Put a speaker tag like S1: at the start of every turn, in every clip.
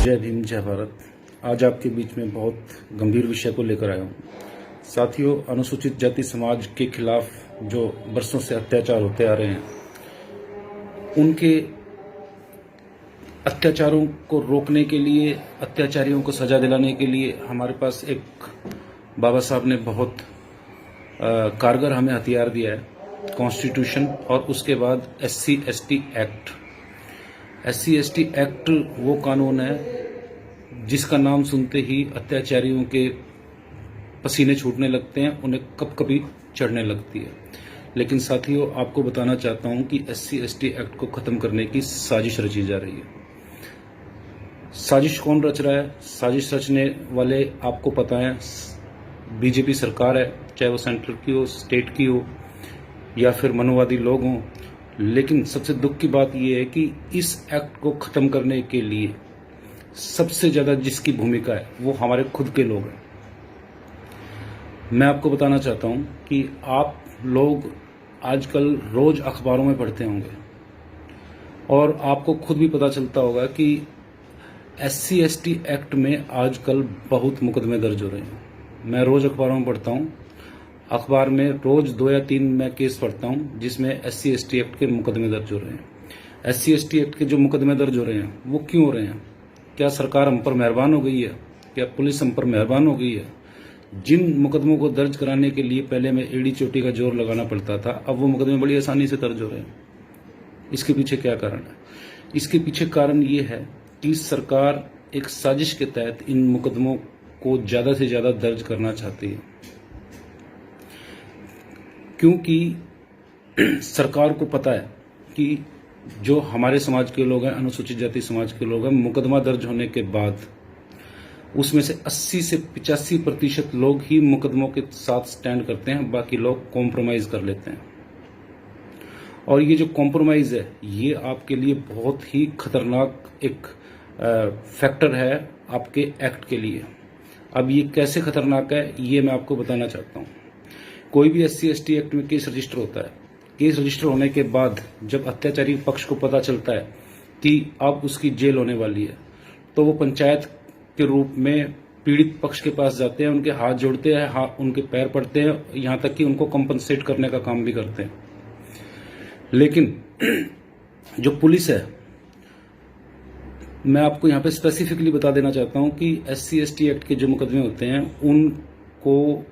S1: जय भीम, जय भारत। आज आपके बीच में बहुत गंभीर विषय को लेकर आया हूँ। साथियों, अनुसूचित जाति समाज के खिलाफ जो बरसों से अत्याचार होते आ रहे हैं, उनके अत्याचारों को रोकने के लिए, अत्याचारियों को सजा दिलाने के लिए हमारे पास एक बाबा साहब ने बहुत कारगर हमें हथियार दिया है, कॉन्स्टिट्यूशन और उसके बाद SC/ST एक्ट। SC/ST एक्ट वो कानून है जिसका नाम सुनते ही अत्याचारियों के पसीने छूटने लगते हैं, उन्हें कभी चढ़ने लगती है। लेकिन साथियों, आपको बताना चाहता हूं कि SC/ST एक्ट को खत्म करने की साजिश रची जा रही है। साजिश कौन रच रहा है? साजिश रचने वाले आपको पता है, बीजेपी सरकार है, चाहे वो सेंट्रल की हो, स्टेट की हो या फिर मनोवादी लोग हों। लेकिन सबसे दुख की बात यह है कि इस एक्ट को खत्म करने के लिए सबसे ज्यादा जिसकी भूमिका है वो हमारे खुद के लोग हैं। मैं आपको बताना चाहता हूं कि आप लोग आजकल रोज अखबारों में पढ़ते होंगे और आपको खुद भी पता चलता होगा कि SC/ST एक्ट में आजकल बहुत मुकदमे दर्ज हो रहे हैं। मैं रोज अखबारों में पढ़ता हूं, अखबार में रोज 2 या 3 मैं केस पढ़ता हूं जिसमें SC/ST एक्ट के मुकदमे दर्ज हो रहे हैं। SC/ST एक्ट के जो मुकदमे दर्ज हो रहे हैं वो क्यों हो रहे हैं? क्या सरकार हम पर मेहरबान हो गई है? क्या पुलिस हम पर मेहरबान हो गई है? जिन मुकदमों को दर्ज कराने के लिए पहले में एड़ी चोटी का जोर लगाना पड़ता था, अब वो मुकदमे बड़ी आसानी से दर्ज हो रहे हैं। इसके पीछे क्या कारण है? इसके पीछे कारण ये है कि सरकार एक साजिश के तहत इन मुकदमों को ज्यादा से ज्यादा दर्ज करना चाहती है, क्योंकि सरकार को पता है कि जो हमारे समाज के लोग हैं, अनुसूचित जाति समाज के लोग हैं, मुकदमा दर्ज होने के बाद उसमें से 80 से 85% लोग ही मुकदमों के साथ स्टैंड करते हैं, बाकी लोग कॉम्प्रोमाइज कर लेते हैं। और ये जो कॉम्प्रोमाइज है, ये आपके लिए बहुत ही खतरनाक एक फैक्टर है आपके एक्ट के लिए। अब ये कैसे खतरनाक है, ये मैं आपको बताना चाहता हूं। कोई भी SC/ST एक्ट में केस रजिस्टर होता है। केस रजिस्टर होने के बाद जब अत्याचारी पक्ष को पता चलता है कि अब उसकी जेल होने वाली है, तो वो पंचायत के रूप में पीड़ित पक्ष के पास जाते हैं, उनके हाथ जोड़ते हैं, उनके पैर पड़ते हैं, यहां तक कि उनको कंपनसेट करने का काम भी करते हैं। लेकिन जो पुलिस है, मैं आपको यहां पे स्पेसिफिकली बता देना चाहता हूं कि SC/ST एक्ट के जो मुकदमे होते हैं उनको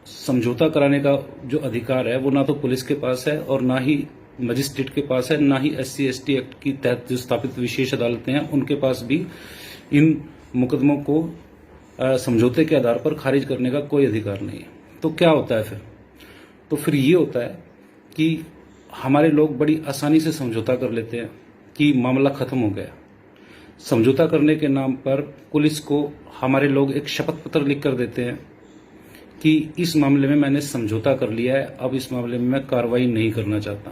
S1: समझौता कराने का जो अधिकार है वो ना तो पुलिस के पास है और ना ही मजिस्ट्रेट के पास है, ना ही SC/ST एक्ट की तहत जो स्थापित विशेष अदालतें हैं उनके पास भी इन मुकदमों को समझौते के आधार पर खारिज करने का कोई अधिकार नहीं है। तो क्या होता है फिर? तो फिर ये होता है कि हमारे लोग बड़ी आसानी से समझौता कर लेते हैं कि मामला खत्म हो गया। समझौता करने के नाम पर पुलिस को हमारे लोग एक शपथ पत्र लिख कर देते हैं कि इस मामले में मैंने समझौता कर लिया है, अब इस मामले में मैं कार्रवाई नहीं करना चाहता।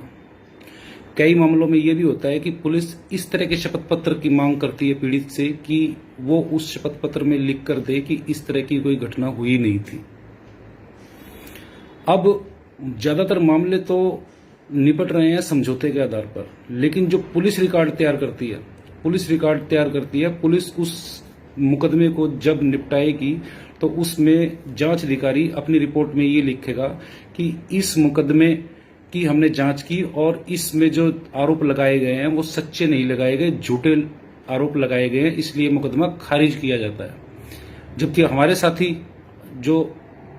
S1: कई मामलों में यह भी होता है कि पुलिस इस तरह के शपथ पत्र की मांग करती है पीड़ित से कि वो उस शपथ पत्र में लिख कर दे कि इस तरह की कोई घटना हुई नहीं थी। अब ज्यादातर मामले तो निपट रहे हैं समझौते के आधार पर, लेकिन जो पुलिस रिकॉर्ड तैयार करती है, पुलिस उस मुकदमे को जब निपटाएगी तो उसमें जांच अधिकारी अपनी रिपोर्ट में ये लिखेगा कि इस मुकदमे की हमने जांच की और इसमें जो आरोप लगाए गए हैं वो सच्चे नहीं लगाए गए, झूठे आरोप लगाए गए हैं, इसलिए मुकदमा खारिज किया जाता है। जबकि हमारे साथी जो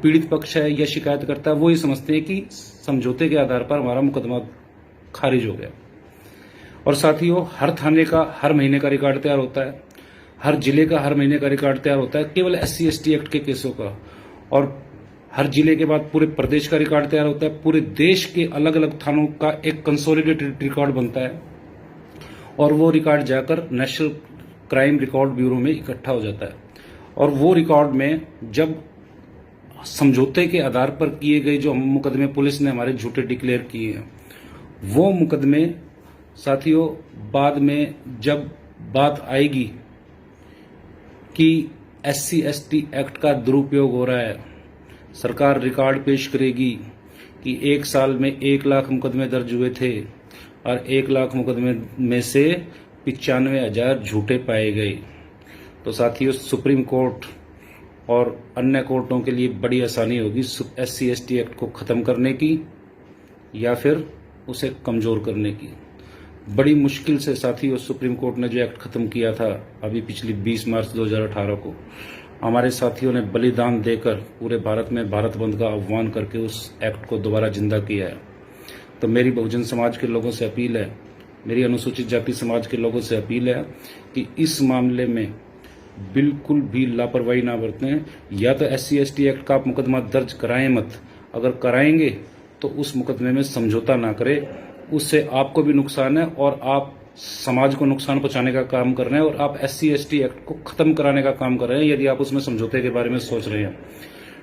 S1: पीड़ित पक्ष है या शिकायत करता है वो ये समझते हैं कि समझौते के आधार पर हमारा मुकदमा खारिज हो गया। और साथियों, हर थाने का हर महीने का रिकॉर्ड तैयार होता है, हर जिले का हर महीने का रिकॉर्ड तैयार होता है केवल SC/ST एक्ट के केसों का, और हर जिले के बाद पूरे प्रदेश का रिकॉर्ड तैयार होता है। पूरे देश के अलग अलग थानों का एक कंसोलिडेटेड रिकॉर्ड बनता है और वो रिकॉर्ड जाकर नेशनल क्राइम रिकॉर्ड ब्यूरो में इकट्ठा हो जाता है। और वो रिकॉर्ड में जब समझौते के आधार पर किए गए जो मुकदमे पुलिस ने हमारे झूठे डिक्लेयर किए हैं, वो मुकदमे साथियों बाद में जब बात आएगी कि SC/ST एक्ट का दुरुपयोग हो रहा है, सरकार रिकॉर्ड पेश करेगी कि 1 साल में 1 लाख मुकदमे दर्ज हुए थे और 1 लाख मुकदमे में से 95,000 झूठे पाए गए। तो साथियों सुप्रीम कोर्ट और अन्य कोर्टों के लिए बड़ी आसानी होगी SC/ST एक्ट को ख़त्म करने की या फिर उसे कमज़ोर करने की। बड़ी मुश्किल से साथियों सुप्रीम कोर्ट ने जो एक्ट ख़त्म किया था अभी पिछली 20 मार्च 2018 को, हमारे साथियों ने बलिदान देकर पूरे भारत में भारत बंद का आह्वान करके उस एक्ट को दोबारा जिंदा किया है। तो मेरी बहुजन समाज के लोगों से अपील है, मेरी अनुसूचित जाति समाज के लोगों से अपील है कि इस मामले में बिल्कुल भी लापरवाही ना बरतें। या तो SC/ST एक्ट का आप मुकदमा दर्ज कराएं मत, अगर कराएंगे तो उस मुकदमे में समझौता ना करें, उससे आपको भी नुकसान है और आप समाज को नुकसान पहुंचाने का काम कर रहे हैं और आप SC/ST एक्ट को खत्म कराने का काम कर रहे हैं यदि आप उसमें समझौते के बारे में सोच रहे हैं।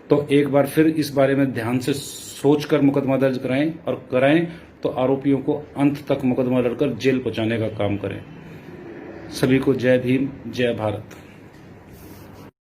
S1: तो एक बार फिर इस बारे में ध्यान से सोचकर मुकदमा दर्ज कराएं और कराएं तो आरोपियों को अंत तक मुकदमा लड़कर जेल पहुंचाने का काम करें। सभी को जय भीम, जय भारत।